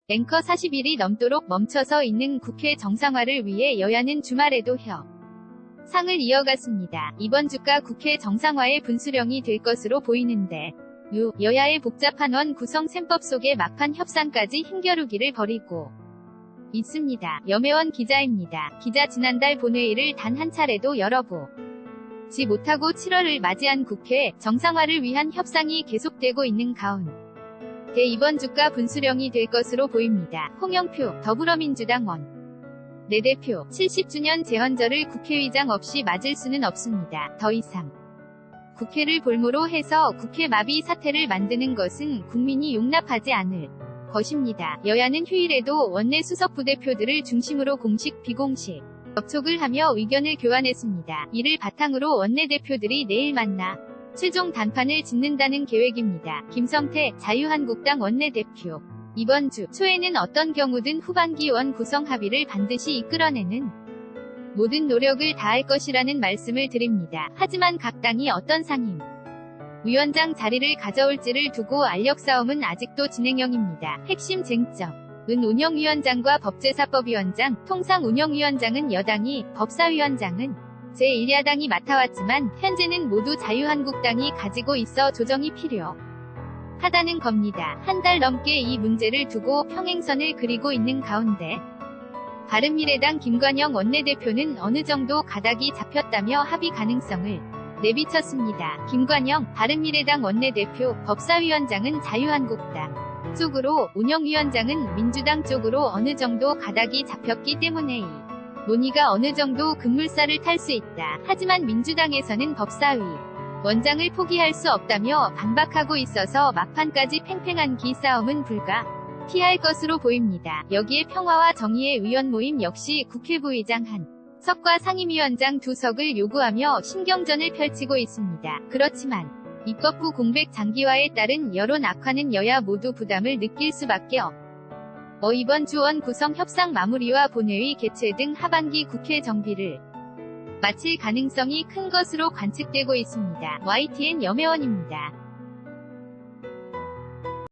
앵커 40일이 넘도록 멈춰서 있는 국회 정상화를 위해 여야는 주말에도 협상을 이어갔습니다. 이번 주가 국회 정상화의 분수령이 될 것으로 보이는데 여야의 복잡한 원 구성 셈법 속에 막판 협상까지 힘겨루기를 벌이고 있습니다. 염혜원 기자입니다. 기자 지난달 본회의를 단 한 차례도 열어보지 못하고 7월을 맞이한 국회 정상화를 위한 협상이 계속되고 있는 가운데 이번 주가 분수령이 될 것으로 보입니다. 홍영표 더불어민주당 원내대표 70주년 재헌절을 국회의장 없이 맞을 수는 없습니다. 더 이상 국회를 볼모로 해서 국회 마비 사태를 만드는 것은 국민이 용납하지 않을 것입니다. 여야는 휴일에도 원내 수석 부대표들을 중심으로 공식 비공식 접촉을 하며 의견을 교환했습니다. 이를 바탕으로 원내대표들이 내일 만나 최종 단판을 짓는다는 계획입니다. 김성태 자유한국당 원내대표 이번 주 초에는 어떤 경우든 후반기 원 구성 합의를 반드시 이끌어내는 모든 노력을 다할 것이라는 말씀을 드립니다. 하지만 각 당이 어떤 상임 위원장 자리를 가져올지를 두고 알력 싸움은 아직도 진행형입니다. 핵심 쟁점은 운영위원장과 법제사법위원장, 통상운영위원장은 여당이, 법사위원장은 제1야당이 맡아왔지만 현재는 모두 자유한국당이 가지고 있어 조정이 필요하다는 겁니다. 한 달 넘게 이 문제를 두고 평행선을 그리고 있는 가운데 바른미래당 김관영 원내대표는 어느 정도 가닥이 잡혔다며 합의 가능성을 내비쳤습니다. 김관영 바른미래당 원내대표, 법사위원장은 자유한국당 쪽으로, 운영위원장은 민주당 쪽으로 어느 정도 가닥이 잡혔기 때문에 이 논의가 어느 정도 급물살을 탈 수 있다. 하지만 민주당에서는 법사위 원장을 포기할 수 없다며 반박하고 있어서 막판까지 팽팽한 기싸움은 불가피할 것으로 보입니다. 여기에 평화와 정의의 위원 모임 역시 국회부의장 한석과 상임위원장 두석을 요구하며 신경전을 펼치고 있습니다. 그렇지만 입법부 공백 장기화에 따른 여론 악화는 여야 모두 부담을 느낄 수밖에 이번 주 원 구성 협상 마무리와 본회의 개최 등 하반기 국회 정비를 마칠 가능성이 큰 것으로 관측되고 있습니다. YTN 염혜원입니다.